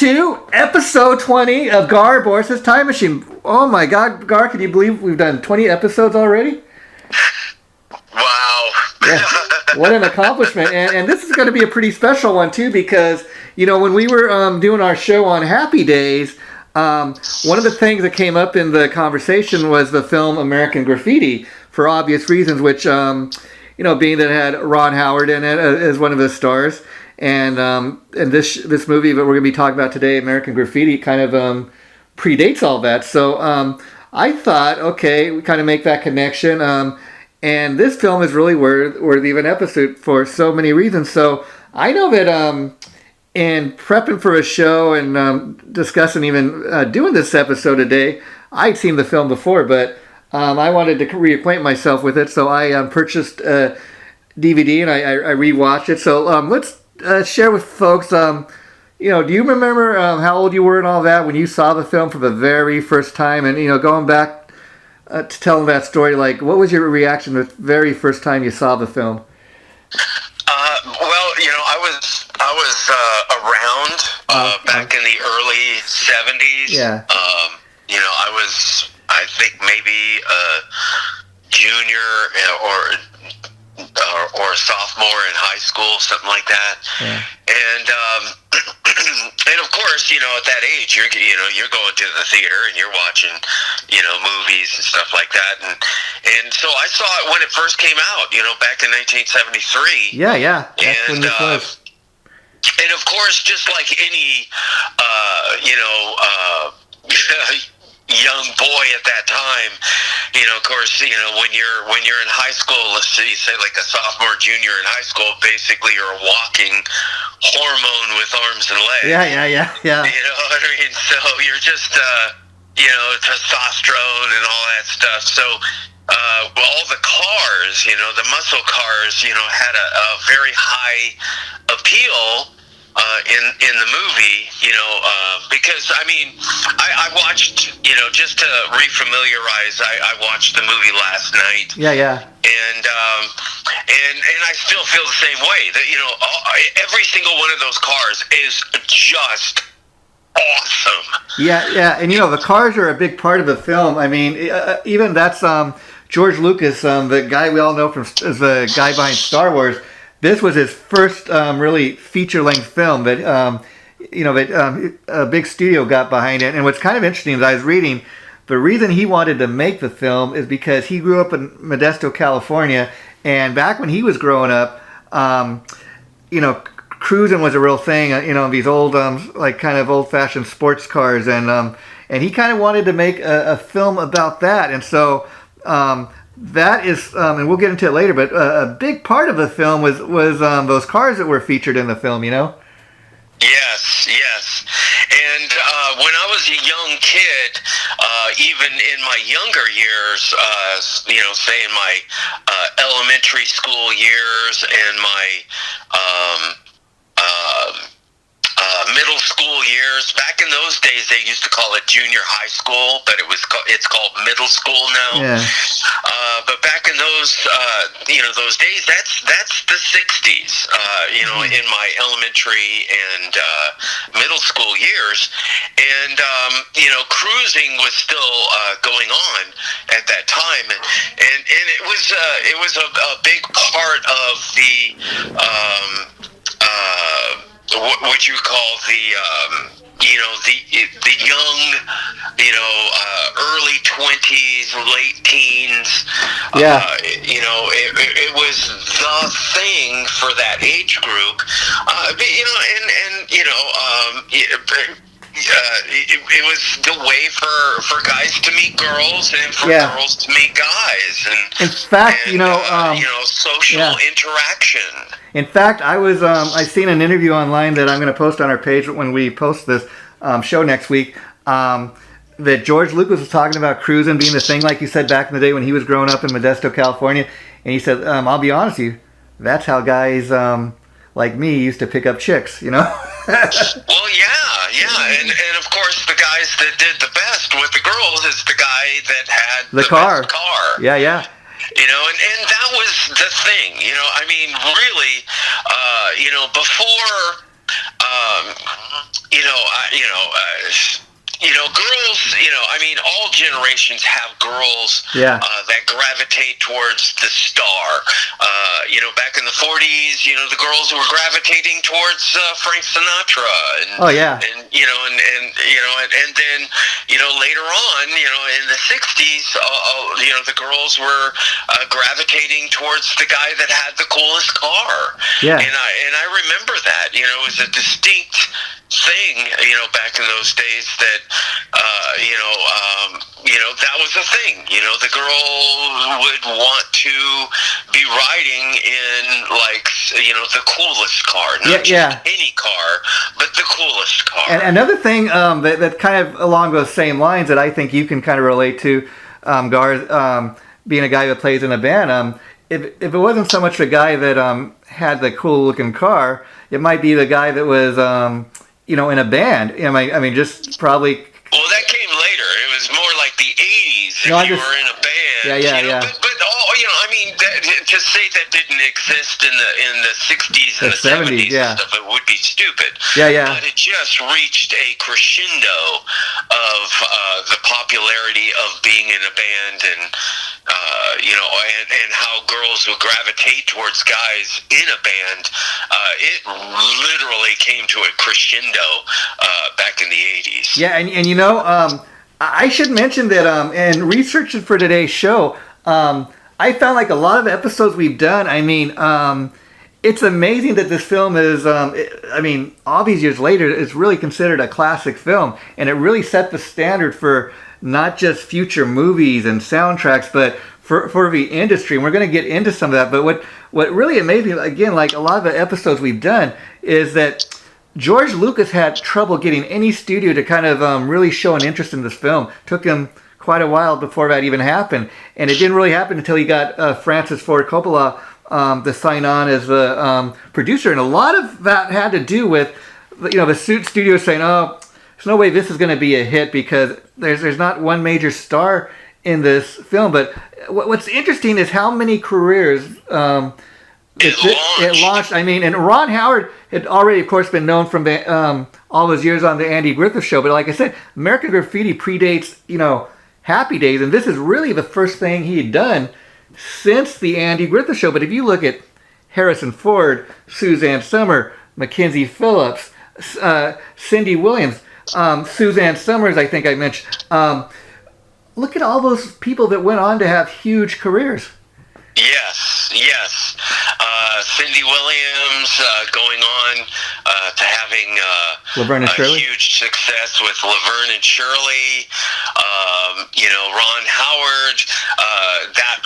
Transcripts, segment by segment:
to episode 20 of Gar, Borras' Time Machine. Oh my God, Gar, can you believe we've done 20 episodes already? Wow. Yeah, what an accomplishment. And this is going to be a pretty special one too, because, you know, when we were doing our show on Happy Days, one of the things that came up in the conversation was the film American Graffiti, for obvious reasons, which, you know, being that it had Ron Howard in it as one of the stars. And this movie that we're going to be talking about today, American Graffiti, kind of predates all that. So I thought, okay, we kind of make that connection. And this film is really worthy of an episode for so many reasons. So I know that in prepping for a show and discussing even doing this episode today, I'd seen the film before, but I wanted to reacquaint myself with it. So I purchased a DVD and I rewatched it. So let's share with folks, you know, do you remember how old you were and all that when you saw the film for the very first time? And, you know, going back to telling that story, like, what was your reaction the very first time you saw the film? Well, you know, I was around back in the early 70s. Yeah. You know, I think maybe a junior or a sophomore in high school, something like that. Yeah. And of course, you know, at that age, you're going to the theater and you're watching, you know, movies and stuff like that. And so I saw it when it first came out, you know, back in 1973. Yeah. That's when this was. And of course, just like any, you know, young boy at that time, you know, of course, you know, when you're in high school, let's say like a sophomore, junior in high school, basically you're a walking hormone with arms and legs. Yeah. You know what I mean? So you're just, you know, testosterone and all that stuff. So, all the cars, you know, the muscle cars, you know, had a very high appeal in the movie, you know, because I mean, I watched, you know, just to refamiliarize, I watched the movie last night. Yeah. And I still feel the same way. That, you know, every single one of those cars is just awesome. Yeah, and you know, the cars are a big part of the film. I mean, even that's George Lucas, the guy we all know from as the guy behind Star Wars. This was his first really feature-length film that, you know, that a big studio got behind it. And what's kind of interesting is I was reading, the reason he wanted to make the film is because he grew up in Modesto, California, and back when he was growing up, you know, cruising was a real thing. You know, these old, like kind of old-fashioned sports cars, and he kind of wanted to make a film about that, and so. That is, and we'll get into it later, but a big part of the film was those cars that were featured in the film, you know? Yes. And when I was a young kid, even in my younger years, you know, say in my elementary school years and my middle school years. Back in those days, they used to call it junior high school, but it's called middle school now. Yeah. But back in those, you know, those days, that's the 60s. You know, in my elementary and middle school years, and you know, cruising was still going on at that time, and it was a big part of the. What you call the, you know, the young, you know, early 20s, late teens. Yeah. You know, it was the thing for that age group. You know, and you know, it was the way for guys to meet girls and for girls to meet guys, and in fact, you know, social interaction. In fact, I seen an interview online that I'm going to post on our page when we post this show next week. That George Lucas was talking about cruising being the thing, like you said, back in the day when he was growing up in Modesto, California, and he said, "I'll be honest with you, that's how guys like me used to pick up chicks, you know." Well, yeah, and of course the guys that did the best with the girls is the guy that had the car. Best car. Yeah. You know, and that was the thing. You know, I mean, really, you know, before Girls, I mean, all generations have girls that gravitate towards the star. Back in the 40s, the girls were gravitating towards Frank Sinatra. And then, later on, in the 60s, the girls were gravitating towards the guy that had the coolest car. Yeah. And I remember that, it was a distinct thing, back in those days that, that was a thing. The girl would want to be riding in, like, the coolest car. Not just any car, but the coolest car. And another thing that kind of along those same lines that I think you can kind of relate to, Gar, being a guy that plays in a band, if it wasn't so much the guy that had the cool-looking car, it might be the guy that was... in a band. I mean, just probably... Well, that came later. It was more like the 80s if you were in a band. Yeah. But I mean, to say that didn't exist in the 60s and the 70s and stuff, it would be stupid. Yeah. But it just reached a crescendo of the popularity of being in a band and how girls would gravitate towards guys in a band. It literally came to a crescendo back in the 80s. Yeah, and I should mention that in researching for today's show, I found like a lot of the episodes we've done, I mean, it's amazing that this film is, all these years later, it's really considered a classic film, and it really set the standard for not just future movies and soundtracks, but for the industry. And we're going to get into some of that, but what really amazed me, again, like a lot of the episodes we've done, is that George Lucas had trouble getting any studio to kind of really show an interest in this film. Took him quite a while before that even happened, and it didn't really happen until he got Francis Ford Coppola to sign on as the producer. And a lot of that had to do with the studio saying, "Oh, there's no way this is going to be a hit because there's not one major star in this film." But what's interesting is how many careers it launched. I mean, and Ron Howard had already, of course, been known from all those years on the Andy Griffith Show. But like I said, American Graffiti predates, Happy Days, and this is really the first thing he had done since the Andy Griffith Show. But if you look at Harrison Ford, Suzanne Sommer, Mackenzie Phillips, Cindy Williams, Suzanne Summers, I think I mentioned. Look at all those people that went on to have huge careers. Yes. Cindy Williams going on to having Laverne and Shirley. Huge success with Laverne and Shirley. Ron Howard. That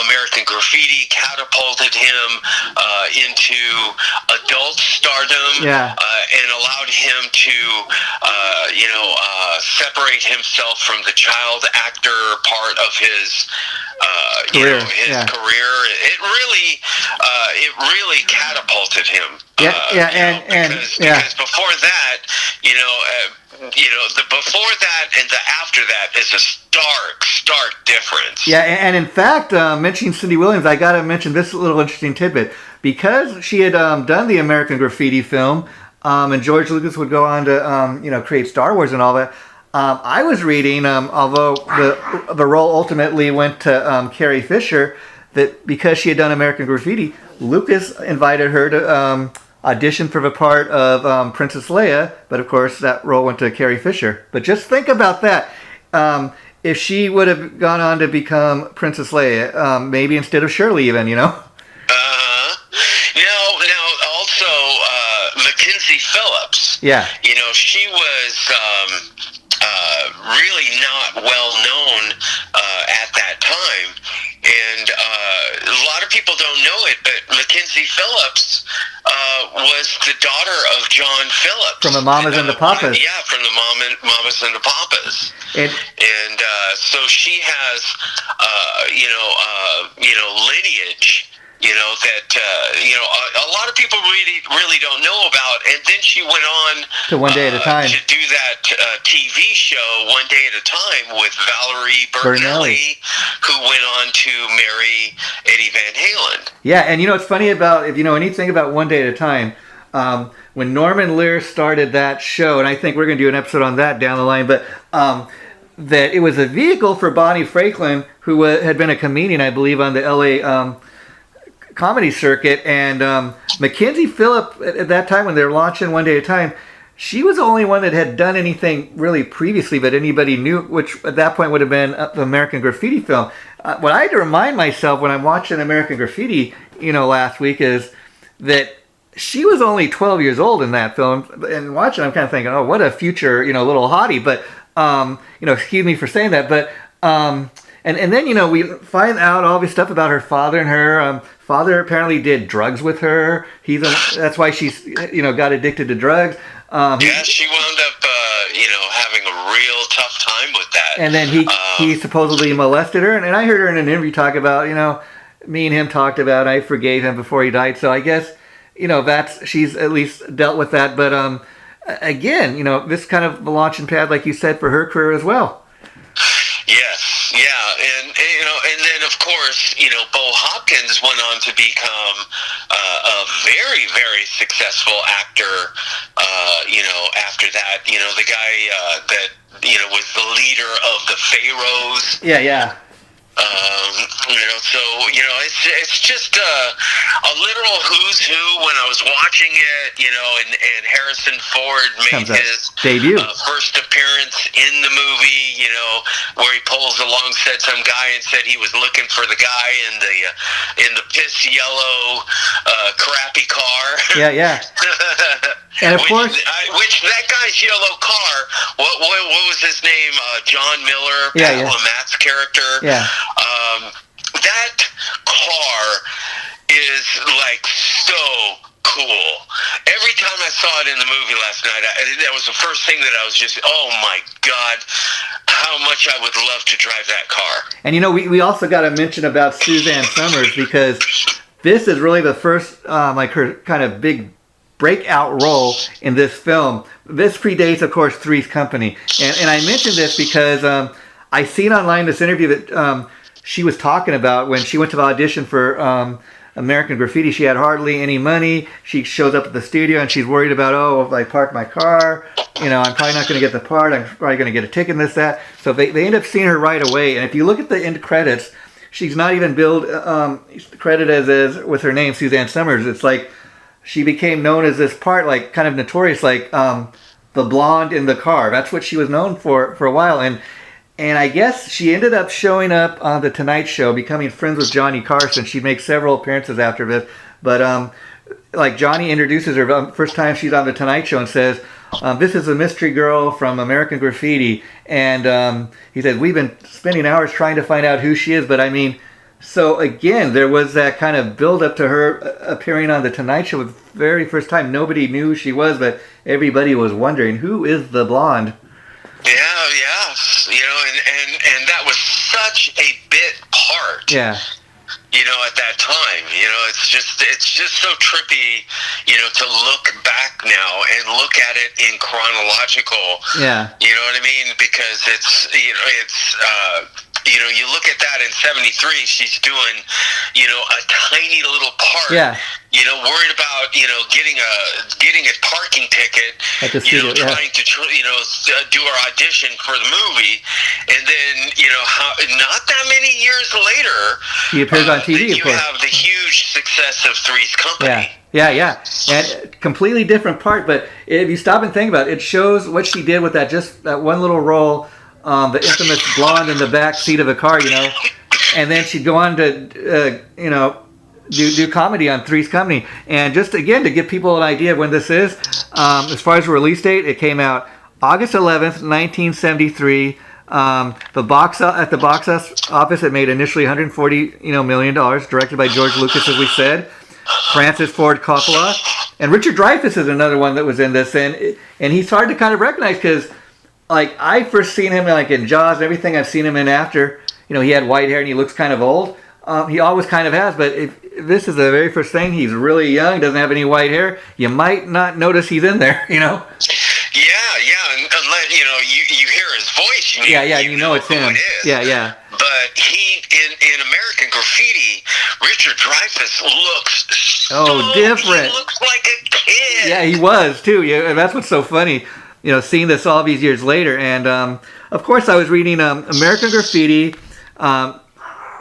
American Graffiti catapulted him into adult stardom. And allowed him to separate himself from the child actor part of his career. It really catapulted him. Because before that, the before that and the after that is a stark difference. Yeah, and in fact, mentioning Cindy Williams, I got to mention this little interesting tidbit. Because she had done the American Graffiti film, and George Lucas would go on to create Star Wars and all that. I was reading, although the role ultimately went to Carrie Fisher, that because she had done American Graffiti, Lucas invited her to audition for the part of Princess Leia, but of course that role went to Carrie Fisher. But just think about that. If she would have gone on to become Princess Leia, maybe instead of Shirley even, Now, also, Mackenzie Phillips. Yeah. She was really not well known at that time. And a lot of people don't know it, but Mackenzie Phillips was the daughter of John Phillips. From the Mamas and the Papas. From the Mamas and the Papas. And so she has, lineage. That a lot of people really don't know about, and then she went on to One Day at a Time to do that TV show One Day at a Time with Valerie Bertinelli, who went on to marry Eddie Van Halen. Yeah, and it's funny about, if you know anything about One Day at a Time, when Norman Lear started that show, and I think we're going to do an episode on that down the line, but that it was a vehicle for Bonnie Franklin, who had been a comedian, I believe, on the LA comedy circuit, and Mackenzie Phillip at that time when they were launching One Day at a Time, she was the only one that had done anything really previously that anybody knew, which at that point would have been the American Graffiti film. What I had to remind myself when I'm watching American Graffiti, last week, is that she was only 12 years old in that film. And watching, I'm kind of thinking, oh, what a future, little hottie. But, excuse me for saying that. But, and then, we find out all this stuff about her father, and her father apparently did drugs with her. That's why she's, got addicted to drugs. She wound up, having a real tough time with that. And then he supposedly molested her. And I heard her in an interview talk about, me and him talked about, I forgave him before he died. So I guess, she's at least dealt with that. But again, this kind of a launching pad, like you said, for her career as well. Yes, yeah. And then, of course, Bo Hopkins went on to become a very, very successful actor, after that. The guy that, was the leader of the Pharaohs. Yeah. It's just a literal who's who. When I was watching it, and Harrison Ford made his debut, first appearance in the movie, where he pulls alongside some guy and said he was looking for the guy in the piss yellow crappy car. Yeah. And of course, which that guy's yellow car, what was his name? John Miller, Pat LaMatte's character. Yeah. That car is like so cool. Every time I saw it in the movie last night, that was the first thing that I was just, oh my God, how much I would love to drive that car. And we also got to mention about Suzanne Summers, because this is really the first, her kind of big breakout role in this film. This predates, of course, Three's Company. And I mentioned this because I seen online this interview that she was talking about when she went to the audition for American Graffiti. She had hardly any money. She shows up at the studio and she's worried about, if I park my car, I'm probably not going to get the part. I'm probably going to get a ticket and this, that. So they end up seeing her right away. And if you look at the end credits, she's not even billed credited as with her name, Suzanne Summers. It's like she became known as this part, like kind of notorious, like the blonde in the car. That's what she was known for a while. And I guess she ended up showing up on The Tonight Show, becoming friends with Johnny Carson. She makes several appearances after this. But like Johnny introduces her first time she's on The Tonight Show and says, this is a mystery girl from American Graffiti. And he said, we've been spending hours trying to find out who she is. But I mean, so again, there was that kind of build up to her appearing on The Tonight Show. The very first time, nobody knew who she was, but everybody was wondering, who is the blonde? Yeah. And that was such a bit part. Yeah. At that time, it's just so trippy, to look back now and look at it in chronological. Yeah. You know what I mean? Because you look at that in 73, she's doing, a tiny little part. Yeah. Worried about, getting a parking ticket, at the studio, trying to, do our audition for the movie. And then, not that many years later, she appears on TV, you have the huge success of Three's Company. Yeah. And completely different part, but if you stop and think about it, it shows what she did with that one little role, the infamous blonde in the back seat of a car, and then she'd go on to, do comedy on Three's Company. And just again to give people an idea of when this is, as far as the release date, it came out August 11th, 1973. At the box office, it made initially $140 million, directed by George Lucas, as we said, Francis Ford Coppola, and Richard Dreyfuss is another one that was in this, and he's hard to kind of recognize because, like, I first seen him like in Jaws and everything I've seen him in after. He had white hair and he looks kind of old. He always kind of has, but if this is the very first thing, he's really young, doesn't have any white hair, you might not notice he's in there, Yeah, and unless, you hear his voice. You know it's him. It is. Yeah. But but in American Graffiti, Richard Dreyfuss looks so different. He looks like a kid. Yeah, he was too. Yeah, and that's what's so funny. Seeing this all these years later, and of course, I was reading American Graffiti.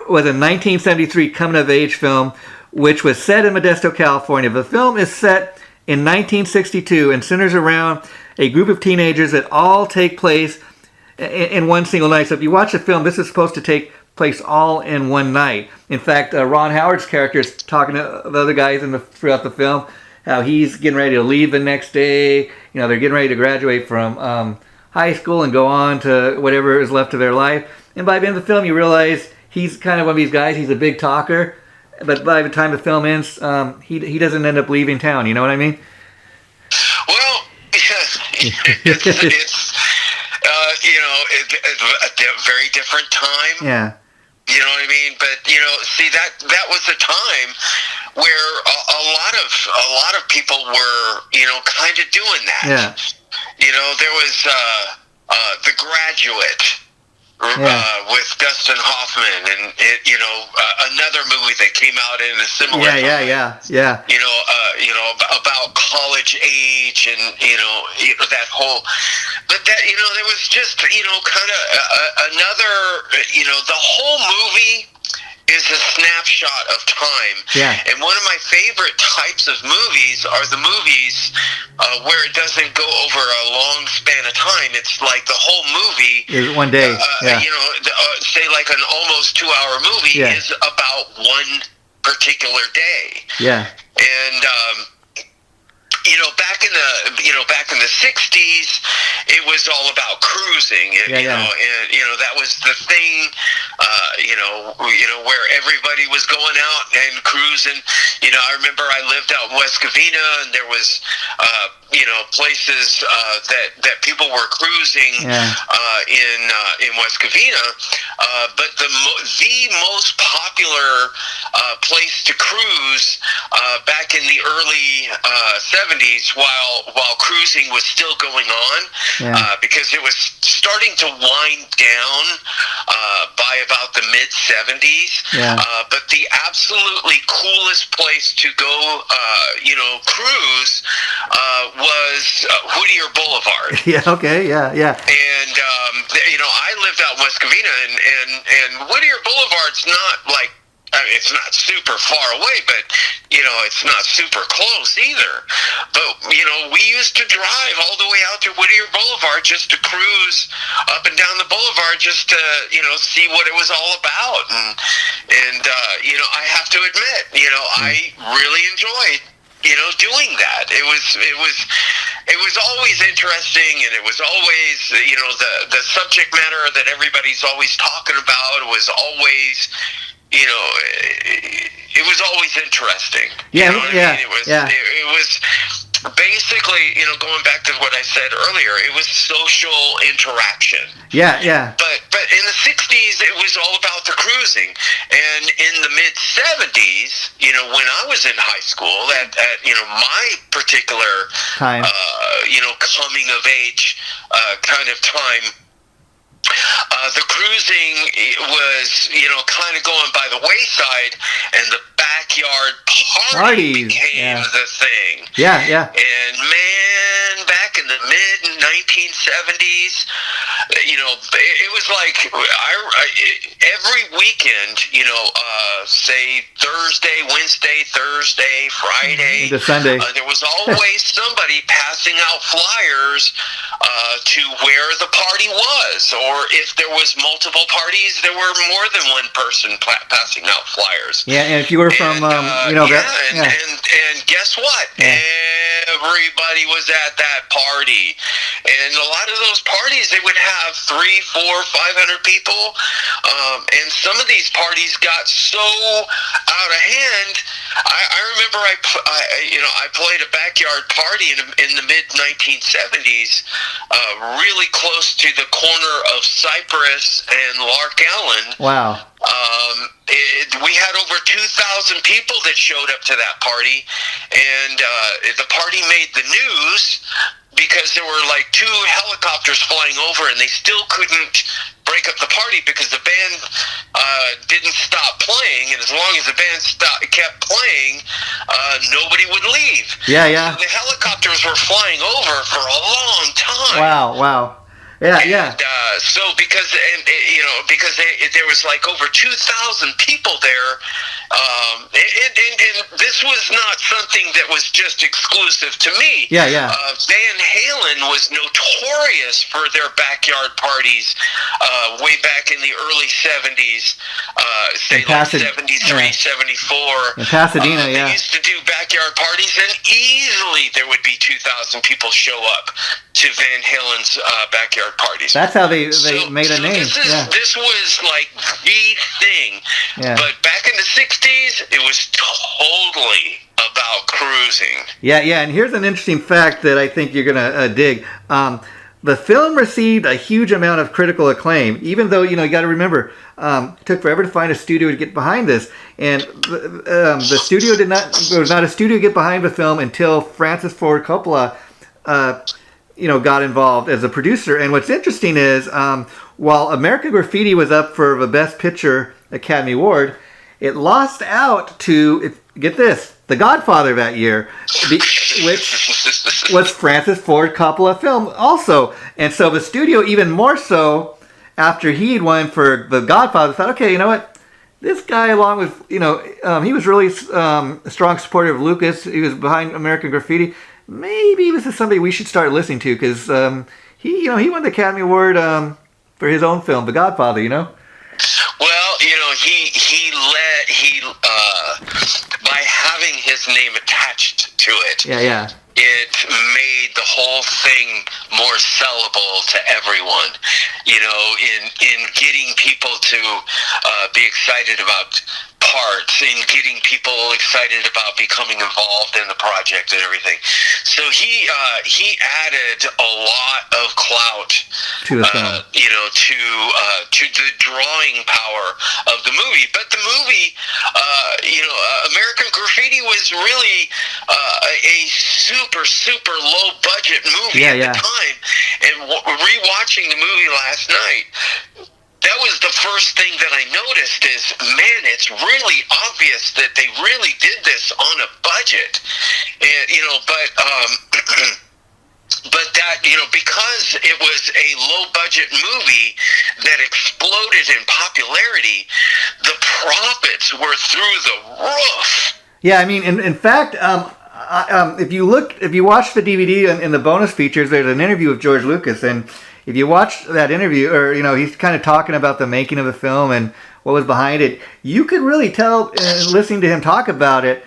Was a 1973 coming-of-age film, which was set in Modesto, California. The film is set in 1962 and centers around a group of teenagers that all take place in one single night. So if you watch the film, this is supposed to take place all in one night. In fact, Ron Howard's character is talking to the other guys throughout the film, how he's getting ready to leave the next day. They're getting ready to graduate from high school and go on to whatever is left of their life. And by the end of the film, you realize he's kind of one of these guys. He's a big talker, but by the time the film ends, he doesn't end up leaving town. You know what I mean? Well, it's a very different time. Yeah. You know what I mean? But see that was a time where a lot of people were kind of doing that. Yeah. There was The Graduate. With Dustin Hoffman, and another movie that came out in a similar time. Yeah. About college age and that whole, but that there was just kind of another the whole movie is a snapshot of time. Yeah. And one of my favorite types of movies are the movies where it doesn't go over a long span of time. It's like the whole movie is one day. Say like an almost 2-hour movie is about one particular day. Yeah. And back in the 60s, it was all about cruising. And that was the thing. Where everybody was going out and cruising. I remember I lived out in West Covina, and there was places that people were cruising in West Covina. But the most popular place to cruise back in the early 70s, while cruising was still going on, because it was starting to wind down by about the mid 70s. But the absolutely coolest place to go, cruise was Whittier Boulevard. Yeah. Okay. Yeah. And I lived out in West Covina, and Whittier Boulevard's not like. I mean, it's not super far away, but, it's not super close either. But, we used to drive all the way out to Whittier Boulevard just to cruise up and down the boulevard just to, see what it was all about. And I have to admit, I really enjoyed doing that. It was always interesting, and it was always, the subject matter that everybody's always talking about was always, it was always interesting. Yeah, It was basically, going back to what I said earlier, it was social interaction. Yeah. But in the 60s, it was all about the cruising. And in the mid 70s, when I was in high school, at my particular time, coming of age kind of time, the cruising was, kind of going by the wayside, and the backyard party became the thing. Yeah. And man, back in the mid 1970s, it was like every weekend, say Thursday, Wednesday, Thursday, Friday, into Sunday, there was always somebody passing out flyers to where the party was, or if there was multiple parties, there were more than one person passing out flyers. Yeah, and if you were from, and guess what? Everybody was at that party, and a lot of those parties, they would have 300, 400, 500 people, and some of these parties got so out of hand. I remember I played a backyard party in the mid 1970s, really close to the corner of Cypress and Lark Allen. Wow. We had over 2,000 people that showed up to that party, and the party made the news because there were like 2 helicopters flying over, and they still couldn't break up the party because the band didn't stop playing, and as long as the band kept playing, nobody would leave. Yeah, yeah. So the helicopters were flying over for a long time. Wow. Yeah, yeah. So because there was like over 2,000 people there, and this was not something that was just exclusive to me. Yeah. Van Halen was notorious for their backyard parties way back in the early 70s, say like 73, 74. In Pasadena, They used to do backyard parties, and easily there would be 2,000 people show up to Van Halen's backyard parties. That's how they made a name. This was like the thing. Yeah. But back in the 60s, it was totally about cruising. Yeah, and here's an interesting fact that I think you're going to dig. The film received a huge amount of critical acclaim, even though, you got to remember, it took forever to find a studio to get behind this. And the studio there was not a studio to get behind the film until Francis Ford Coppola got involved as a producer. And what's interesting is, while American Graffiti was up for the Best Picture Academy Award, it lost out to, get this, The Godfather that year, which was Francis Ford Coppola film also. And so the studio, even more so, after he'd won for The Godfather, thought, okay, you know what? This guy, along with, he was really a strong supporter of Lucas. He was behind American Graffiti. Maybe this is somebody we should start listening to, because he won the Academy Award for his own film, The Godfather. Well, he by having his name attached to it. Yeah. It made the whole thing more sellable to everyone. In getting people to be excited about parts and getting people excited about becoming involved in the project and everything. So he added a lot of clout to the film. To the drawing power of the movie. But the movie, American Graffiti was really a super low budget movie at the time. And rewatching the movie last night, that was the first thing that I noticed is, man, it's really obvious that they really did this on a budget. But that, because it was a low-budget movie that exploded in popularity, the profits were through the roof. Yeah, I mean, in fact, if you watch the DVD and the bonus features, there's an interview with George Lucas, and if you watch that interview, or he's kind of talking about the making of the film and what was behind it, you could really tell, listening to him talk about it,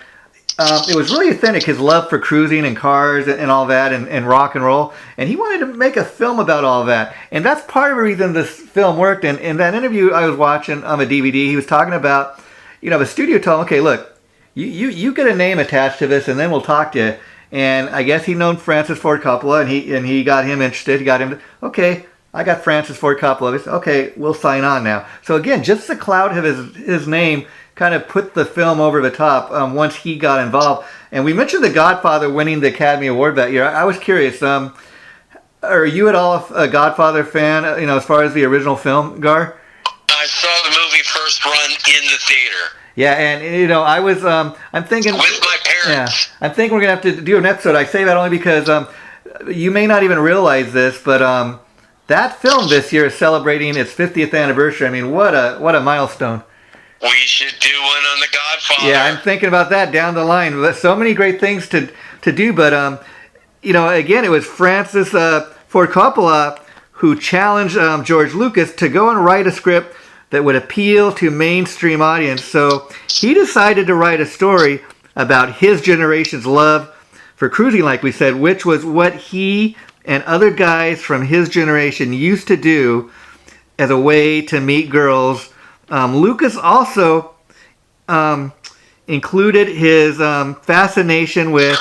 it was really authentic, his love for cruising and cars and all that, and rock and roll. And he wanted to make a film about all that. And that's part of the reason this film worked. And in that interview I was watching on a DVD, he was talking about, the studio told him, okay, look, you get a name attached to this, and then we'll talk to you. And I guess he'd known Francis Ford Coppola, and he got him interested. He got him to, okay, I got Francis Ford Coppola. He said, okay, we'll sign on now. So again, just the clout of his name kind of put the film over the top once he got involved. And we mentioned The Godfather winning the Academy Award that year. I was curious, are you at all a Godfather fan, as far as the original film, Gar? I saw the movie first run in the theater. Yeah, and I was, I'm thinking... with my parents. Yeah, I'm thinking we're going to have to do an episode. I say that only because you may not even realize this, but that film this year is celebrating its 50th anniversary. I mean, what a milestone. We should do one on The Godfather. Yeah, I'm thinking about that down the line. There's so many great things to do, but again, it was Francis Ford Coppola who challenged George Lucas to go and write a script that would appeal to mainstream audience. So he decided to write a story about his generation's love for cruising, like we said, which was what he and other guys from his generation used to do as a way to meet girls. Lucas also included his fascination with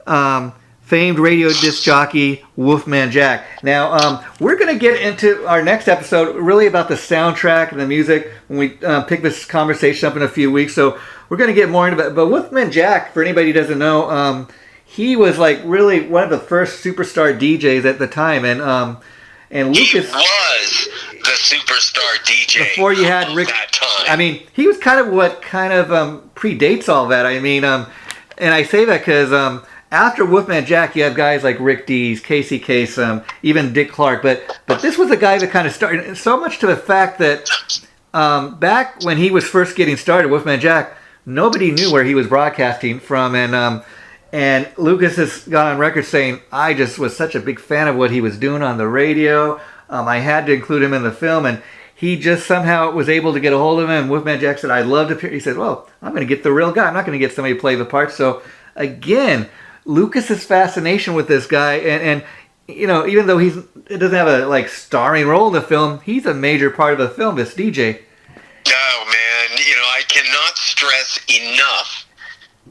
famed radio disc jockey Wolfman Jack. Now, we're going to get into our next episode really about the soundtrack and the music when we pick this conversation up in a few weeks. So we're going to get more into that. But Wolfman Jack, for anybody who doesn't know, he was like really one of the first superstar DJs at the time. And Lucas... He was. the superstar DJ before you had Rick. That time. I mean, he was kind of what predates all that. I mean, and I say that because after Wolfman Jack, you have guys like Rick Dees, Casey Kasem, even Dick Clark. But this was a guy that kind of started, so much to the fact that back when he was first getting started, Wolfman Jack, nobody knew where he was broadcasting from. And Lucas has gone on record saying, I just was such a big fan of what he was doing on the radio. I had to include him in the film. And he just somehow was able to get a hold of him. And Wolfman Jack said, I'd love to appear. He said, well, I'm going to get the real guy. I'm not going to get somebody to play the part. So, again, Lucas's fascination with this guy. And you know, even though it doesn't have a starring role in the film, he's a major part of the film, this DJ. Oh, man. You know, I cannot stress enough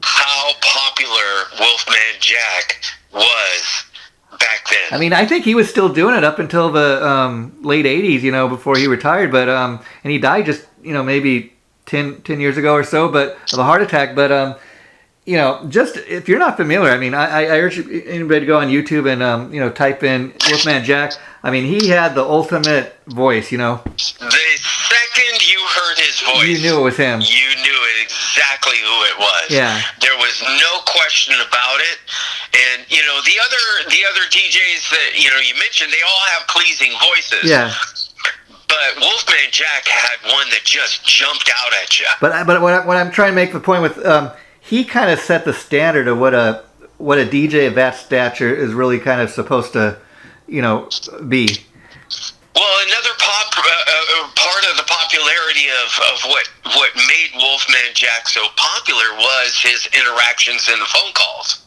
how popular Wolfman Jack was back then. I mean, I think he was still doing it up until the late 80s, you know, before he retired. But and he died just, you know, maybe 10 years ago or so, but of a heart attack. But you know, just if you're not familiar, I mean, I urge anybody to go on YouTube and you know, type in Wolfman Jack. I mean, he had the ultimate voice, you know. The second you heard his voice, you knew it was him. You knew exactly who it was. Yeah. There was no question about it. And you know, the other DJs that you mentioned, they all have pleasing voices. Yeah. But Wolfman Jack had one that just jumped out at you. But what I'm trying to make the point with he kind of set the standard of what a DJ of that stature is really kind of supposed to, you know, be. Well, another part of the popularity of what made Wolfman Jack so popular was his interactions in the phone calls.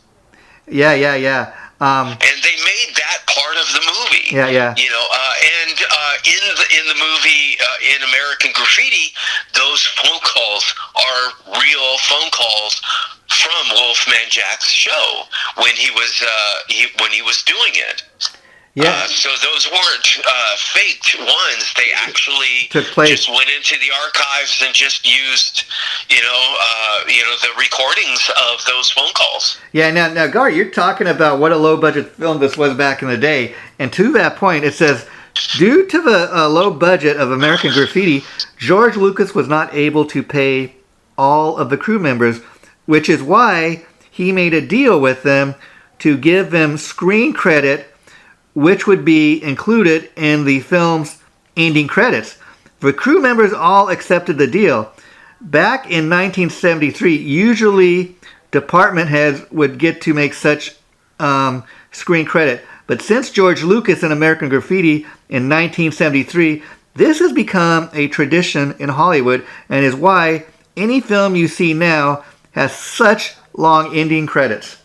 Yeah. And they made that part of the movie. Yeah. You know, and in the movie in American Graffiti, those phone calls are real phone calls from Wolfman Jack's show when he was doing it. Yeah. So those weren't faked ones. They actually took place. Just went into the archives and just used, the recordings of those phone calls. Yeah. Now, Gar, you're talking about what a low budget film this was back in the day, and to that point, it says, due to the low budget of American Graffiti, George Lucas was not able to pay all of the crew members, which is why he made a deal with them to give them screen credit, which would be included in the film's ending credits. The crew members all accepted the deal. Back in 1973, usually department heads would get to make such screen credit. But since George Lucas and American Graffiti in 1973, this has become a tradition in Hollywood and is why any film you see now has such long ending credits.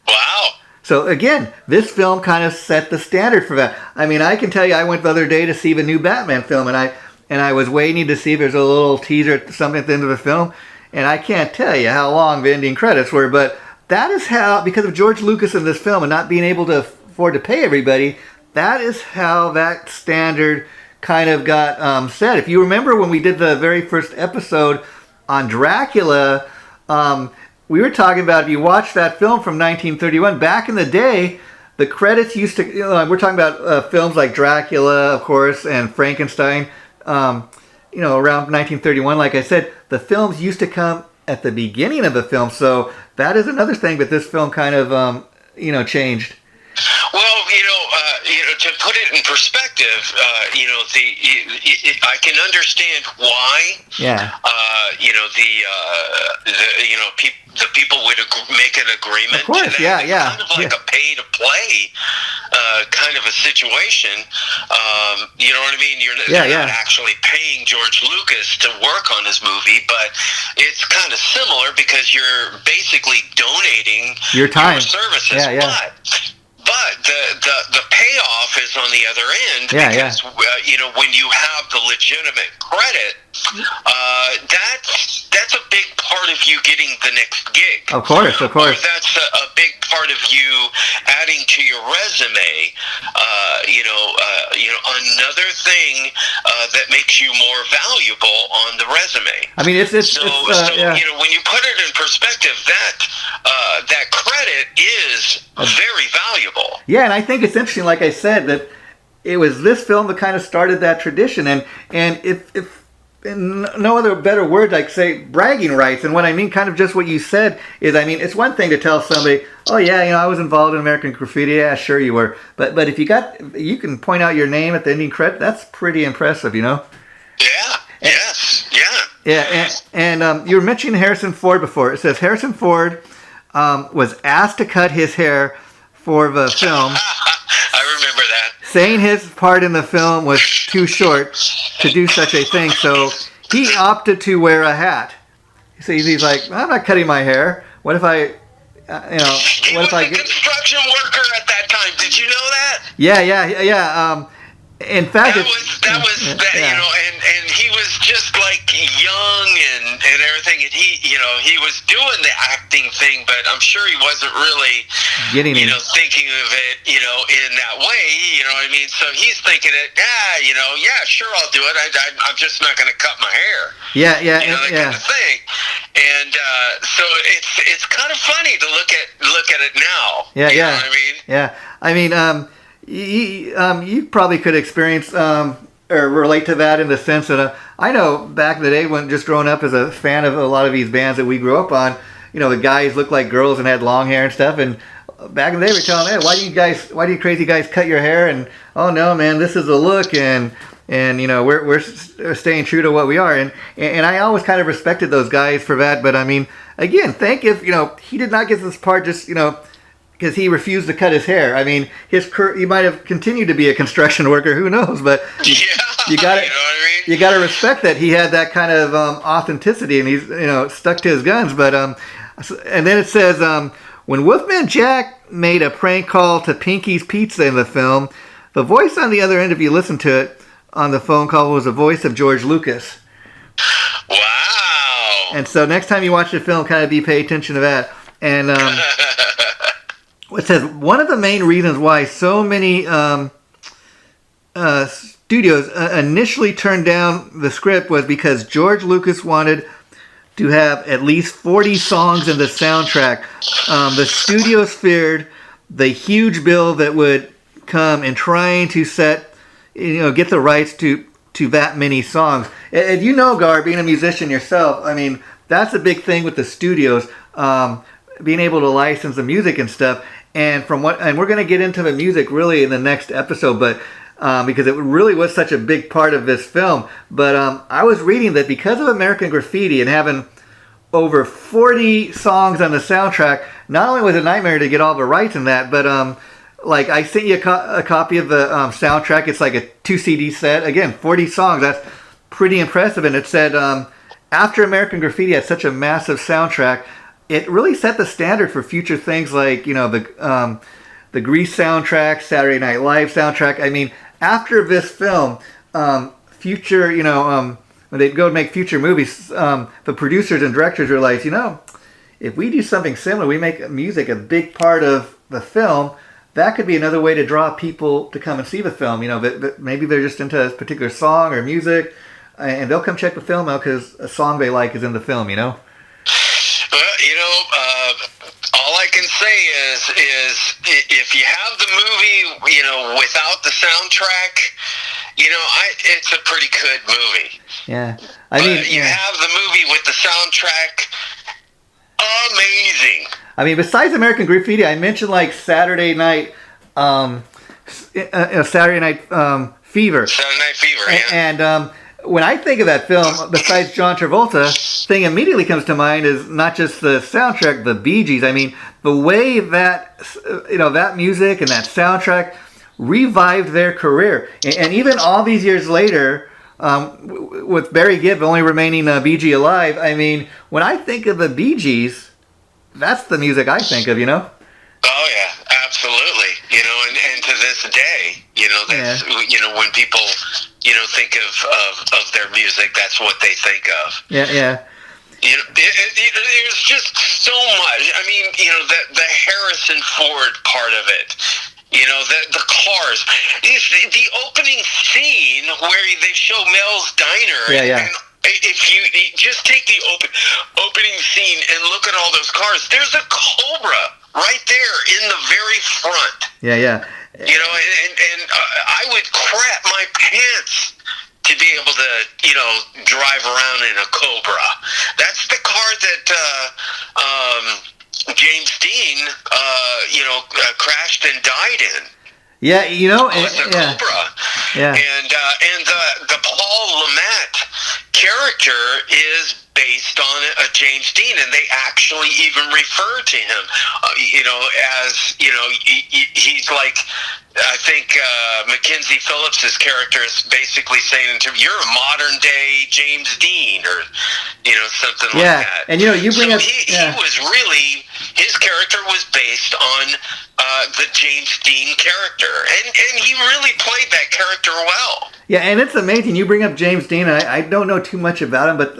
Wow. So again, this film kind of set the standard for that. I mean, I can tell you, I went the other day to see the new Batman film, and I was waiting to see if there's a little teaser, something at the end of the film, and I can't tell you how long the ending credits were, but that is how, because of George Lucas in this film and not being able to afford to pay everybody, that is how that standard kind of got set. If you remember when we did the very first episode on Dracula, we were talking about, if you watch that film from 1931, back in the day, the credits used to, we're talking about films like Dracula, of course, and Frankenstein, around 1931, like I said, the films used to come at the beginning of the film, so that is another thing that this film kind of, changed. Well, to put it in perspective, I can understand why. Yeah. The people would make an agreement. Of course, to that. yeah. Kind of like a pay-to-play kind of a situation. You know what I mean? You're not actually paying George Lucas to work on his movie, but it's kind of similar because you're basically donating your time, your services. Yeah. But the payoff is on the other end because when you have the legitimate credit, that's a big part of you getting the next gig. Of course. Or that's a big part of you adding to your resume. Another thing that makes you more valuable on the resume. I mean, it's when you put it in perspective, that credit is very valuable. Yeah, and I think it's interesting, like I said, that it was this film that kind of started that tradition. And if in no other better word, like say bragging rights. And what I mean, kind of just what you said is, I mean, it's one thing to tell somebody, oh yeah, I was involved in American Graffiti. Yeah, sure you were. But if you can point out your name at the ending credit, that's pretty impressive, Yeah. Yes. Yeah. Yeah. And you were mentioning Harrison Ford before. It says Harrison Ford was asked to cut his hair for the film. I remember that. Saying his part in the film was too short to do such a thing, so he opted to wear a hat. So he's like, I'm not cutting my hair. What if I, He was a construction worker at that time. Did you know that? Yeah. In fact, that was and he was just like young and everything, and he was doing the acting thing, but I'm sure he wasn't really getting thinking of it in that way. You know what I mean? So he's thinking it. Sure, I'll do it. I'm just not going to cut my hair. Yeah. Kind of thing. And so it's kind of funny to look at it now. Yeah. You know what I mean? Yeah. I mean, you probably could experience or relate to that in the sense that I know back in the day when just growing up as a fan of a lot of these bands that we grew up on, the guys looked like girls and had long hair and stuff. And back in the day, we're telling them, hey, why do you crazy guys cut your hair? And oh no, man, this is the look. And we're staying true to what we are. And I always kind of respected those guys for that. But I mean, again, think if he did not get this part just because he refused to cut his hair. I mean, he might have continued to be a construction worker. Who knows? But you got to you got to respect that he had that kind of authenticity, and he's stuck to his guns. But and then it says when Wolfman Jack made a prank call to Pinky's Pizza in the film, the voice on the other end, if you listen to it on the phone call, was the voice of George Lucas. Wow! And so next time you watch the film, kind of pay attention to that. And it says one of the main reasons why so many studios initially turned down the script was because George Lucas wanted to have at least 40 songs in the soundtrack. The studios feared the huge bill that would come in trying to get the rights to that many songs. And Gar, being a musician yourself, I mean, that's a big thing with the studios, being able to license the music and stuff. And we're going to get into the music really in the next episode, but because it really was such a big part of this film. But I was reading that because of American Graffiti and having over 40 songs on the soundtrack, not only was it a nightmare to get all the rights in that, but I sent you a copy of the soundtrack. It's like a 2 CD set. Again, 40 songs. That's pretty impressive. And it said after American Graffiti had such a massive soundtrack, it really set the standard for future things like, the Grease soundtrack, Saturday Night Live soundtrack. I mean, after this film, future, when they go to make future movies, the producers and directors realize, if we do something similar, we make music a big part of the film, that could be another way to draw people to come and see the film. But maybe they're just into a particular song or music, and they'll come check the film out because a song they like is in the film, Well, all I can say is if you have the movie, without the soundtrack, it's a pretty good movie. Yeah, you have the movie with the soundtrack, amazing. I mean, besides American Graffiti, I mentioned like Saturday Night Fever. Saturday Night Fever, yeah. And when I think of that film, besides John Travolta, thing immediately comes to mind is not just the soundtrack, the Bee Gees. I mean, the way that that music and that soundtrack revived their career, and even all these years later, with Barry Gibb only remaining Bee Gee alive. I mean, when I think of the Bee Gees, that's the music I think of. Oh yeah, absolutely. And to this day, that's when people think of their music, that's what they think of. Yeah. There's just so much. I mean, the Harrison Ford part of it. The cars. The opening scene where they show Mel's Diner. Yeah. And if you just take the opening scene and look at all those cars, there's a Cobra right there in the very front. Yeah. You know, and I would crap my pants to be able to, you know, drive around in a Cobra. That's the car that James Dean, crashed and died in. Yeah, you know, Was the Cobra. Yeah. And the Paul Lamette character is based on a James Dean, and they actually even refer to him, as, he's like, I think Mackenzie Phillips's character is basically saying to him, "You're a modern day James Dean," or something like that. And you bring up he was really, his character was based on the James Dean character, and he really played that character well. Yeah, and it's amazing. You bring up James Dean, and I don't know too much about him, but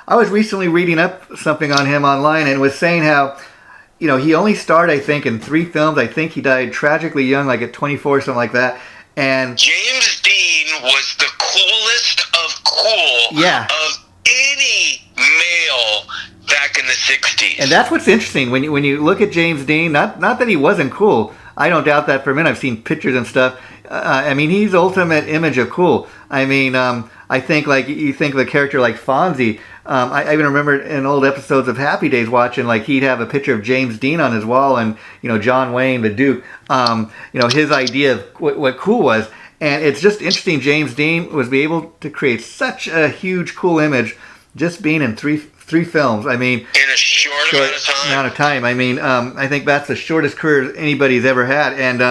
I was recently reading up something on him online and was saying how, he only starred, I think, in 3 films. I think he died tragically young, like at 24, something like that. And James Dean was the coolest of cool of any male back in the 60s. And that's what's interesting. When you look at James Dean, not that he wasn't cool. I don't doubt that for a minute. I've seen pictures and stuff. He's the ultimate image of cool. I think, like, you think of a character like Fonzie. I even remember in old episodes of Happy Days watching, like, he'd have a picture of James Dean on his wall and, John Wayne, the Duke, his idea of what cool was. And it's just interesting. James Dean was able to create such a huge, cool image just being in three films. In a short amount of time. I think that's the shortest career anybody's ever had. And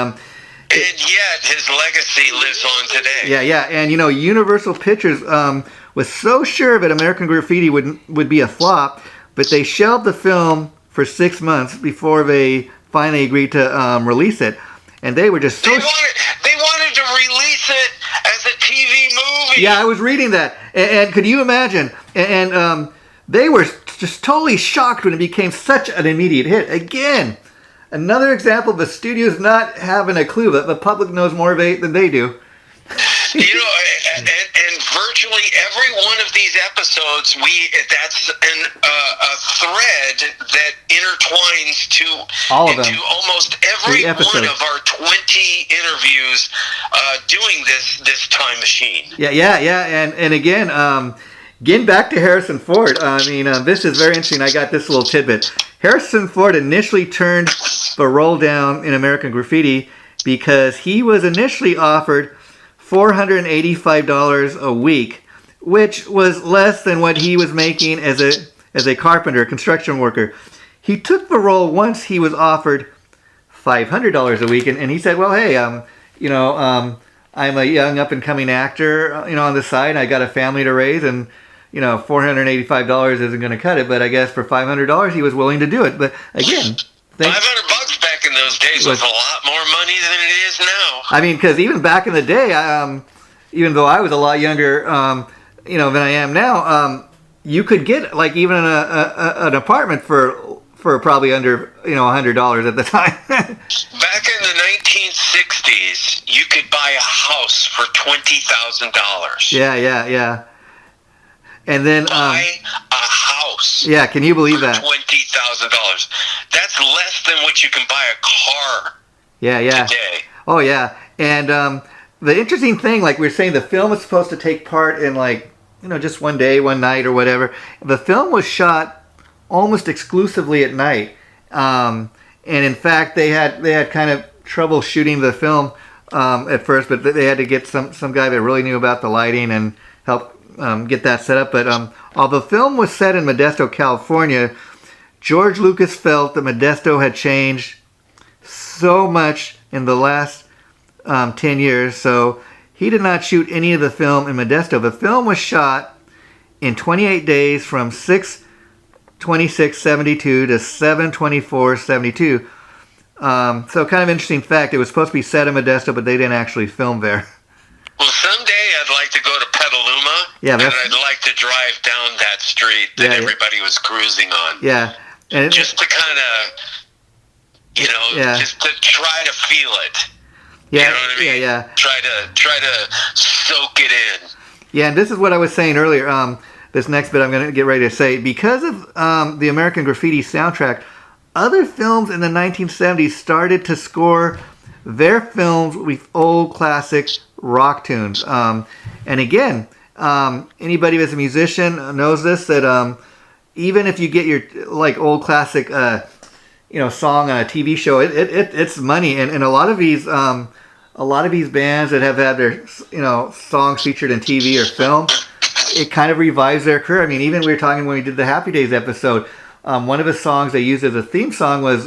yet his legacy lives on today. Yeah. And, Universal Pictures was so sure that American Graffiti would be a flop, but they shelved the film for 6 months before they finally agreed to release it. And they were just so... They wanted to release it as a TV movie. Yeah, I was reading that. And could you imagine? And they were just totally shocked when it became such an immediate hit. Again, another example of the studios not having a clue that the public knows more than they do. And virtually every one of these episodes, that's a thread that intertwines into almost every one of our 20 interviews doing this time machine. Yeah. And again, getting back to Harrison Ford, this is very interesting. I got this little tidbit. Harrison Ford initially turned the role down in American Graffiti because he was initially offered $485 a week, which was less than what he was making as a carpenter, construction worker. He took the role once he was offered $500 a week, and he said, "Well, hey, I'm a young up-and-coming actor, on the side. I got a family to raise, and $485 isn't going to cut it. But I guess for $500, he was willing to do it. But again, $500 back in those days was a lot more money than it is now. Because even back in the day, even though I was a lot younger, than I am now, you could get like even an apartment for probably under $100 at the time. Back in the 1960s, you could buy a house for $20,000. Yeah. And then buy a house. Yeah, can you believe that? $20,000. That's less than what you can buy a car. Yeah. Today. Oh yeah, and the interesting thing, like we were saying, the film was supposed to take part in just one day, one night, or whatever. The film was shot almost exclusively at night, and in fact, they had kind of trouble shooting the film at first, but they had to get some guy that really knew about the lighting and help get that set up. But although the film was set in Modesto, California, George Lucas felt that Modesto had changed so much in the last 10 years, so he did not shoot any of the film in Modesto. The film was shot in 28 days from 6/26/72 to 7/24/72. So kind of interesting fact, it was supposed to be set in Modesto, but they didn't actually film there. Well, someday I'd like to go to Petaluma, and I'd like to drive down that street that everybody was cruising on. Yeah. And just to kind of, just to try to feel it. Yeah, you know what I mean? Yeah. Try to soak it in. Yeah, and this is what I was saying earlier. This next bit I'm going to get ready to say. Because of the American Graffiti soundtrack, other films in the 1970s started to score their films with old classic rock tunes. And again, anybody who's a musician knows this, that even if you get your like old classic song on a TV show, it's money. And a lot of these bands that have had their songs featured in TV or film, it kind of revives their career. I mean, even we were talking when we did the Happy Days episode, one of the songs they used as a theme song was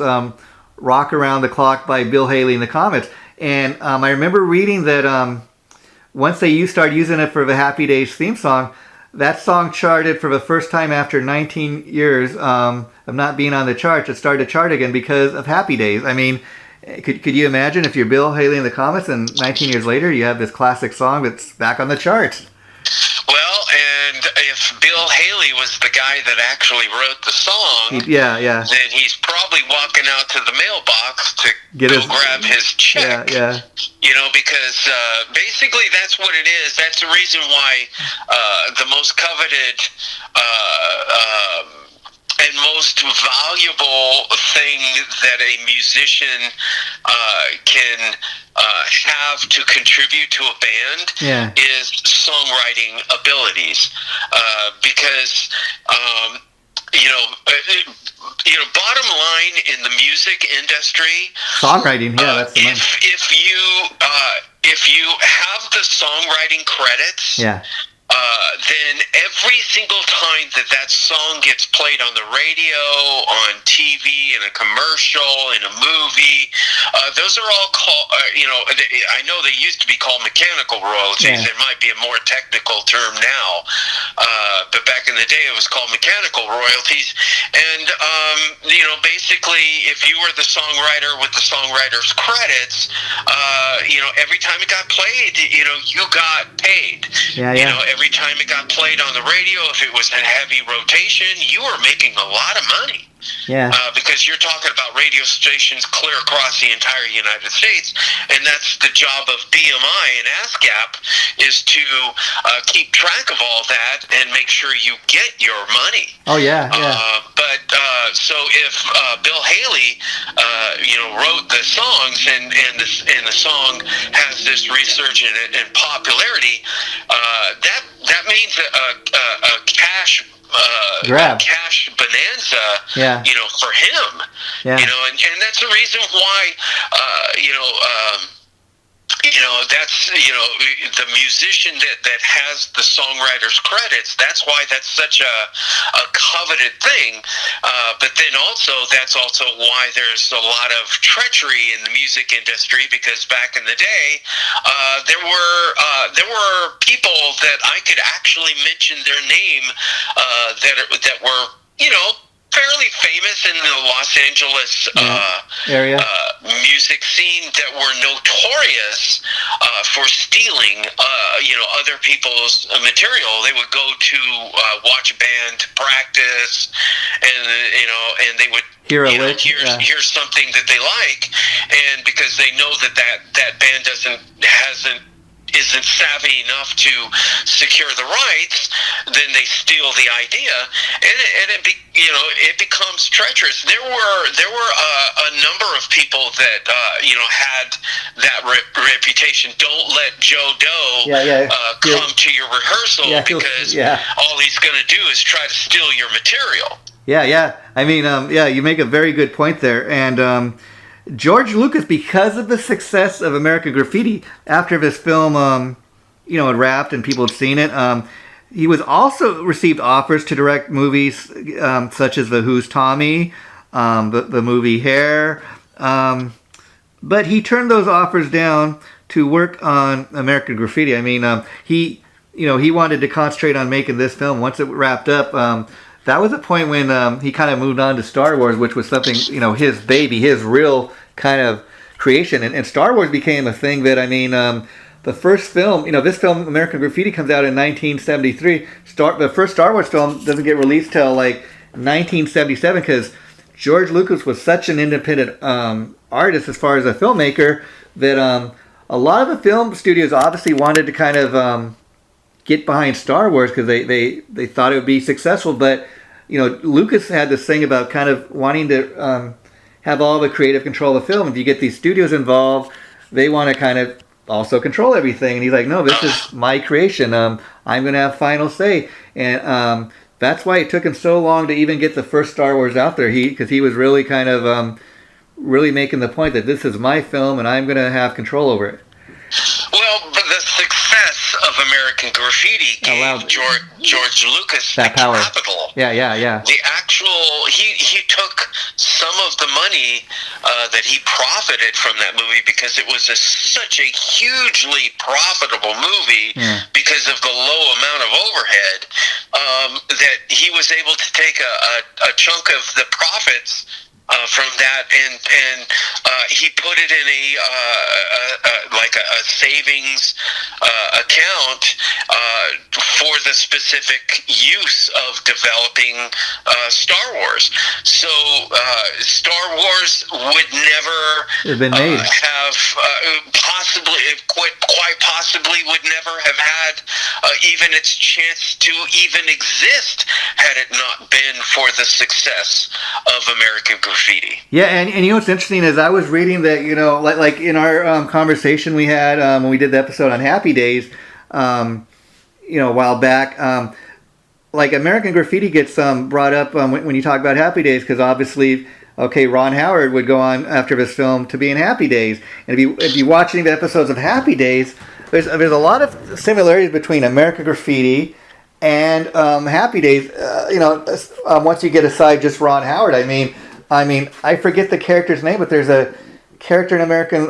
Rock Around the Clock by Bill Haley and the Comets. And I remember reading that once they started using it for the Happy Days theme song, that song charted for the first time after 19 years of not being on the charts. It started to chart again because of Happy Days. I mean, could you imagine if you're Bill Haley and the Comets and 19 years later you have this classic song that's back on the charts? Well, and if Bill Haley was the guy that actually wrote the song, then he's probably walking out to the mailbox to grab his check. Yeah. Because basically that's what it is. That's the reason why the most coveted and most valuable thing that a musician can have to contribute to a band is songwriting abilities, because bottom line in the music industry, songwriting, that's the money. If you have the songwriting credits, then every single time that song gets played on the radio, on TV, in a commercial, in a movie, those are all called, I know they used to be called mechanical royalties. There might be a more technical term now, but back in the day it was called mechanical royalties. And, basically, if you were the songwriter with the songwriter's credits, every time it got played, you got paid. Every time it got played on the radio, if it was in heavy rotation, you were making a lot of money. Because you're talking about radio stations clear across the entire United States, and that's the job of BMI and ASCAP, is to keep track of all that and make sure you get your money. So if Bill Haley, wrote the songs and the song has this resurgence and popularity, that means a cash grab, cash bonanza, for him, and that's the reason why, that's, the musician that has the songwriter's credits, that's why that's such a coveted thing, but then also that's also why there's a lot of treachery in the music industry, because back in the day, there were people that I could actually mention their name, that were, fairly famous in the Los Angeles area music scene, that were notorious for stealing other people's material. They would go to watch a band practice, and they would hear something that they like, and because they know that band isn't savvy enough to secure the rights, then they steal the idea, and it becomes treacherous. There were a number of people that had that reputation. Don't let Joe Doe come to your rehearsal, because all he's going to do is try to steal your material. I mean, you make a very good point there, and George Lucas, because of the success of American Graffiti, after this film, had wrapped and people had seen it, he was also received offers to direct movies such as The Who's Tommy, the movie Hair, but he turned those offers down to work on American Graffiti. I mean, he wanted to concentrate on making this film. Once it wrapped up, that was a point when he kind of moved on to Star Wars, which was something, his baby, his real kind of creation. And Star Wars became a thing that, the first film, this film, American Graffiti, comes out in 1973. The first Star Wars film doesn't get released till like 1977, because George Lucas was such an independent artist as far as a filmmaker that a lot of the film studios obviously wanted to kind of get behind Star Wars because they thought it would be successful. But Lucas had this thing about kind of wanting to have all the creative control of the film. If you get these studios involved, they want to kind of also control everything. And he's like, no, this is my creation. I'm going to have final say. And that's why it took him so long to even get the first Star Wars out there. Because he was really kind of really making the point that this is my film and I'm going to have control over it. Well, but the success of American Graffiti gave George Lucas that the power. capital. Yeah. The actual, he took some of the money that he profited from that movie because it was such a hugely profitable movie because of the low amount of overhead that he was able to take a chunk of the profits from that, and he put it in a savings account for the specific use of developing Star Wars. So Star Wars would never been made. Have quite possibly would never have had even its chance to even exist had it not been for the success of American Graffiti. Yeah, and you know what's interesting is I was reading that, you know, like in our conversation we had when we did the episode on Happy Days, you know, a while back, like American Graffiti gets brought up when you talk about Happy Days, because obviously, okay, Ron Howard would go on after this film to be in Happy Days, and if you watch any of the episodes of Happy Days, there's a lot of similarities between American Graffiti and Happy Days. You know, once you get aside just Ron Howard, I mean, I forget the character's name, but there's a character in American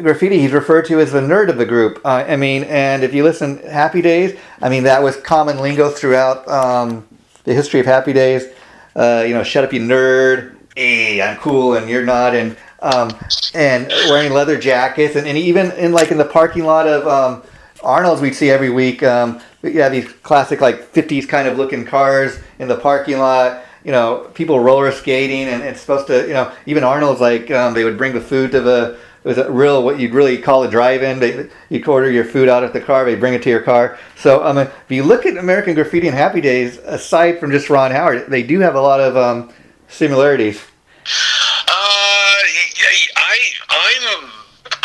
Graffiti. He's referred to as the nerd of the group. I mean, and if you listen to Happy Days, I mean, that was common lingo throughout the history of Happy Days. You know, shut up, you nerd. Hey, I'm cool and you're not. And wearing leather jackets. And even in the parking lot of Arnold's we'd see every week, you have these classic 50s kind of looking cars in the parking lot. You know, people roller skating, and it's supposed to, you know, even Arnold's they would bring the food to it was a real, what you'd really call a drive-in. You'd order your food out at the car, they'd bring it to your car. So if you look at American Graffiti and Happy Days, aside from just Ron Howard, they do have a lot of similarities.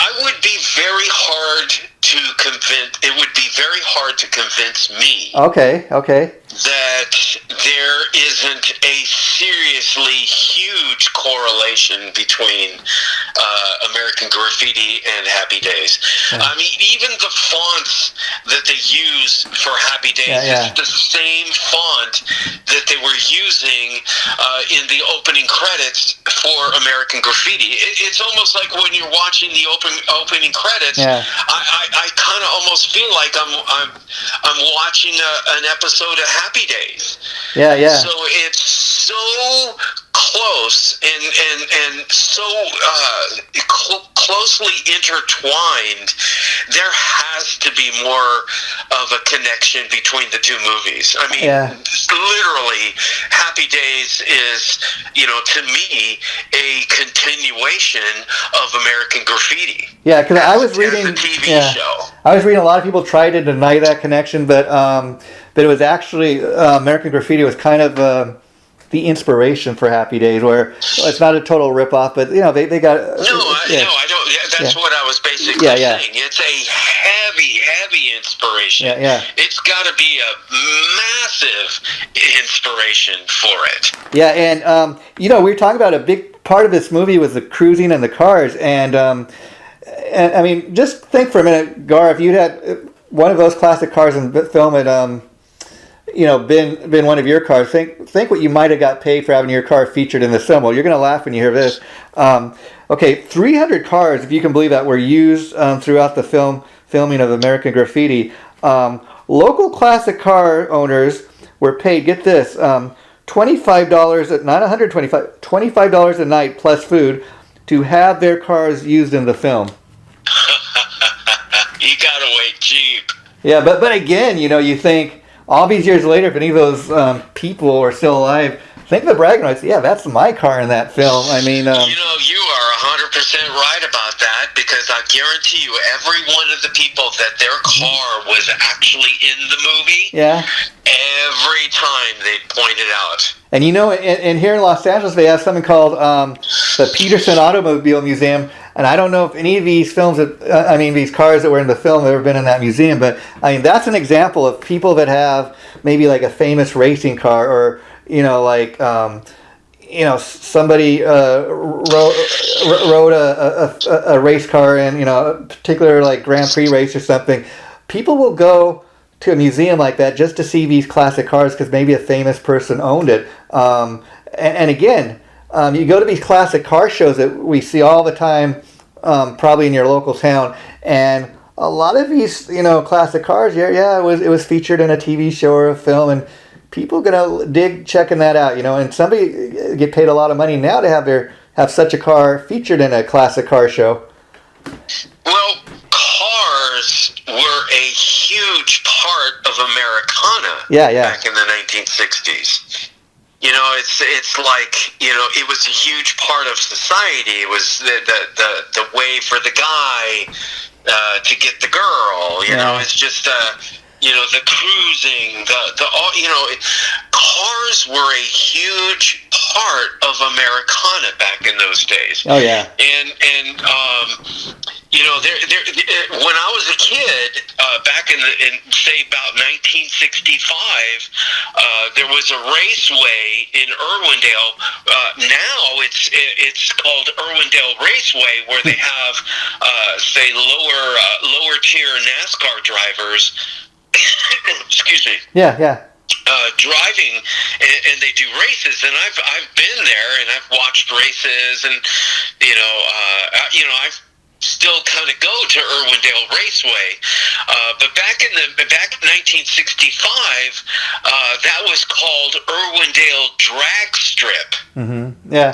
I would be very hard to convince. It would be very hard to convince me. Okay. That there isn't a seriously huge correlation between American Graffiti and Happy Days. Yeah. I mean, even the fonts that they use for Happy Days is the same font that they were using in the opening credits for American Graffiti. It's almost like when you're watching the opening credits, I kind of almost feel like I'm watching an episode of Happy Days. Yeah. So it's so close and so closely intertwined. There has to be more of a connection between the two movies. I mean, literally, Happy Days is, you know, to me, a continuation of American Graffiti. Yeah, because I was reading the TV show. I was reading a lot of people try to deny that connection, but it was actually American Graffiti was kind of the inspiration for Happy Days, where it's not a total ripoff, but you know they got. No, I don't. That's what I was basically saying. It's a heavy inspiration. Yeah. It's got to be a massive inspiration for it. Yeah, and you know, we were talking about a big part of this movie was the cruising and the cars, and I mean, just think for a minute, Gar, if you'd had one of those classic cars in the film had you know, been one of your cars. Think what you might have got paid for having your car featured in the film. Well, you're going to laugh when you hear this. Okay, 300 cars, if you can believe that, were used throughout the filming of American Graffiti. Local classic car owners were paid, get this, $25, not $125, $25 a night plus food to have their cars used in the film. You got to wait cheap. Yeah, but again, you know, you think, all these years later, if any of those people are still alive, think of the bragging rights. Yeah, that's my car in that film. I mean, you know, you are 100% right about that, because I guarantee you, every one of the people that their car was actually in the movie, every time they pointed out. And you know, and here in Los Angeles, they have something called the Peterson Automobile Museum. And I don't know if any of these films, these cars that were in the film have ever been in that museum, but I mean, that's an example of people that have maybe like a famous racing car, or, somebody rode a race car in, a particular like Grand Prix race or something. People will go to a museum like that just to see these classic cars because maybe a famous person owned it. And again, you go to these classic car shows that we see all the time, probably in your local town, and a lot of these, classic cars, it was featured in a TV show or a film, and people gonna dig checking that out, and somebody get paid a lot of money now to have such a car featured in a classic car show. Well, cars were a huge part of Americana back in the 1960s. It's like, it was a huge part of society. It was the way for the guy to get the girl. It's just the cruising, cars were a huge part of Americana back in those days. Oh yeah. And when I was a kid, back in say about 1965, there was a raceway in Irwindale. Now it's called Irwindale Raceway, where they have say lower tier NASCAR drivers. Excuse me. Yeah. Driving, and they do races, and I've been there and I've watched races, and I've still kind of go to Irwindale Raceway, but back in 1965, that was called Irwindale Drag Strip. Mm-hmm. Yeah.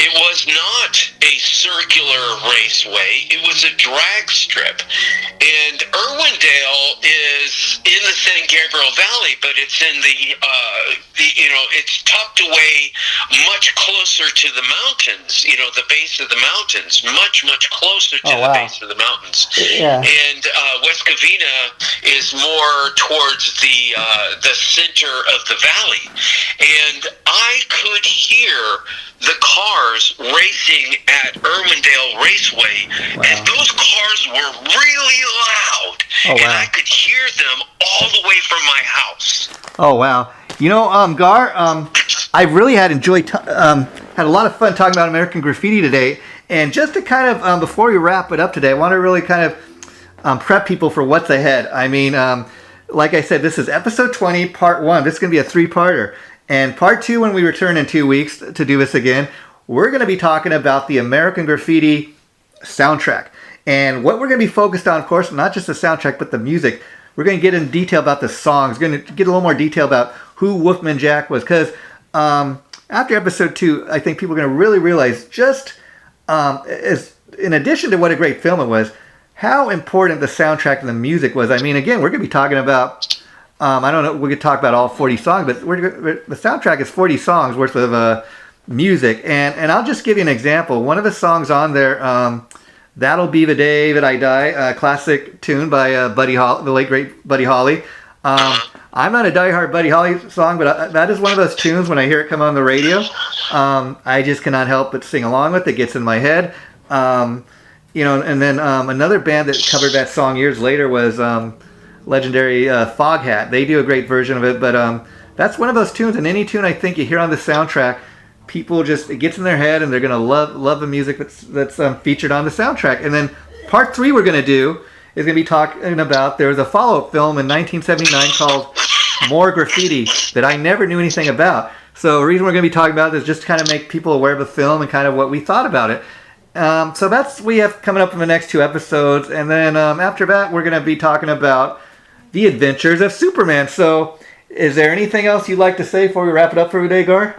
It was not a circular raceway; it was a drag strip, and Irwindale is in the San Gabriel Valley, but it's in it's tucked away much closer to the mountains. The base of the mountains, much closer to the base of the mountains. Yeah. And West Covina is more towards the center of the valley, and I could hear the cars racing at Irwindale Raceway, and those cars were really loud, and I could hear them all the way from my house. Oh wow! Gar, I really had a lot of fun talking about American Graffiti today, and just to kind of before we wrap it up today, I want to really kind of prep people for what's ahead. I mean, like I said, this is episode 20, part 1. This is going to be a 3-parter. And part 2, when we return in 2 weeks to do this again, we're going to be talking about the American Graffiti soundtrack. And what we're going to be focused on, of course, not just the soundtrack, but the music. We're going to get in detail about the songs. We're going to get a little more detail about who Wolfman Jack was. Because after episode 2, I think people are going to really realize just, in addition to what a great film it was, how important the soundtrack and the music was. I mean, again, we're going to be talking about... I don't know, we could talk about all 40 songs, but the soundtrack is 40 songs worth of music. And I'll just give you an example. One of the songs on there, That'll Be the Day That I Die, a classic tune by Buddy Holly, the late great Buddy Holly. I'm not a diehard Buddy Holly song, but that is one of those tunes when I hear it come on the radio. I just cannot help but sing along with it. It gets in my head. And then another band that covered that song years later was... legendary Foghat. They do a great version of it, but that's one of those tunes, and any tune I think you hear on the soundtrack, people it gets in their head, and they're gonna love the music that's featured on the soundtrack. And then part 3 we're gonna do is gonna be talking about, there was a follow-up film in 1979 called More Graffiti that I never knew anything about. So the reason we're gonna be talking about it is just to kind of make people aware of the film and kind of what we thought about it. So that's we have coming up in the next 2 episodes, and then after that we're gonna be talking about The Adventures of Superman. So, is there anything else you'd like to say before we wrap it up for today, Gar?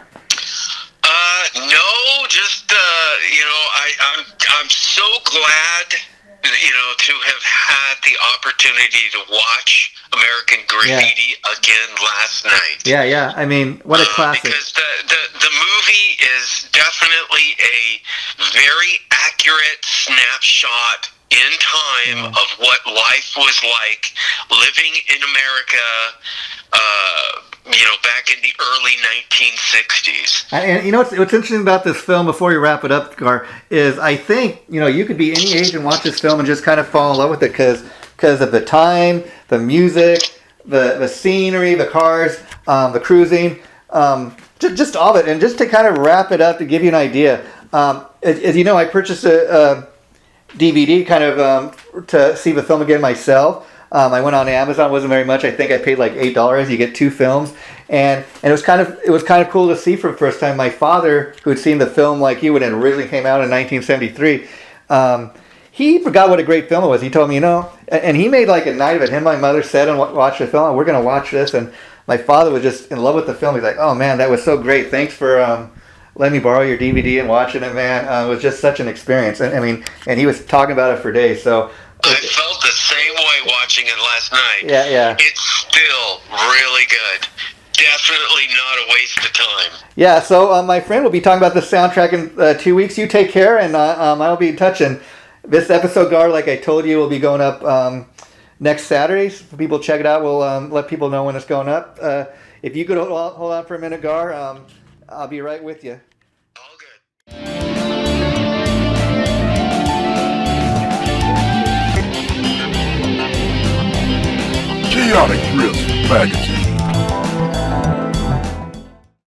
No, just I'm so glad to have had the opportunity to watch American Graffiti again last night. Yeah. I mean, what a classic! Because the movie is definitely a very accurate snapshot in time of what life was like living in America back in the early 1960s. And what's interesting about this film, before we wrap it up, Gar, is I think you could be any age and watch this film and just kind of fall in love with it because of the time, the music, the scenery, the cars, the cruising, just all of it. And just to kind of wrap it up, to give you an idea, as you know, I purchased a DVD kind of to see the film again myself. I went on Amazon. It wasn't very much. I think I paid like $8. You get 2 films, and it was kind of cool to see for the first time. My father, who had seen the film like you when it originally came out in 1973, he forgot what a great film it was. He told me, and he made like a night of it. Him and my mother sat and watched the film. And we're going to watch this, and my father was just in love with the film. He's like, "Oh man, that was so great. Thanks for letting me borrow your DVD and watching it, man. It was just such an experience." And he was talking about it for days. So. I felt the same way watching it last night. Yeah. It's still really good. Definitely not a waste of time. Yeah, so my friend will be talking about the soundtrack in 2 weeks. You take care, and I'll be in touch. And this episode, Gar, like I told you, will be going up next Saturday. So people check it out. We'll let people know when it's going up. If you could hold on for a minute, Gar, I'll be right with you. All good. Chaotic Riffs Magazine.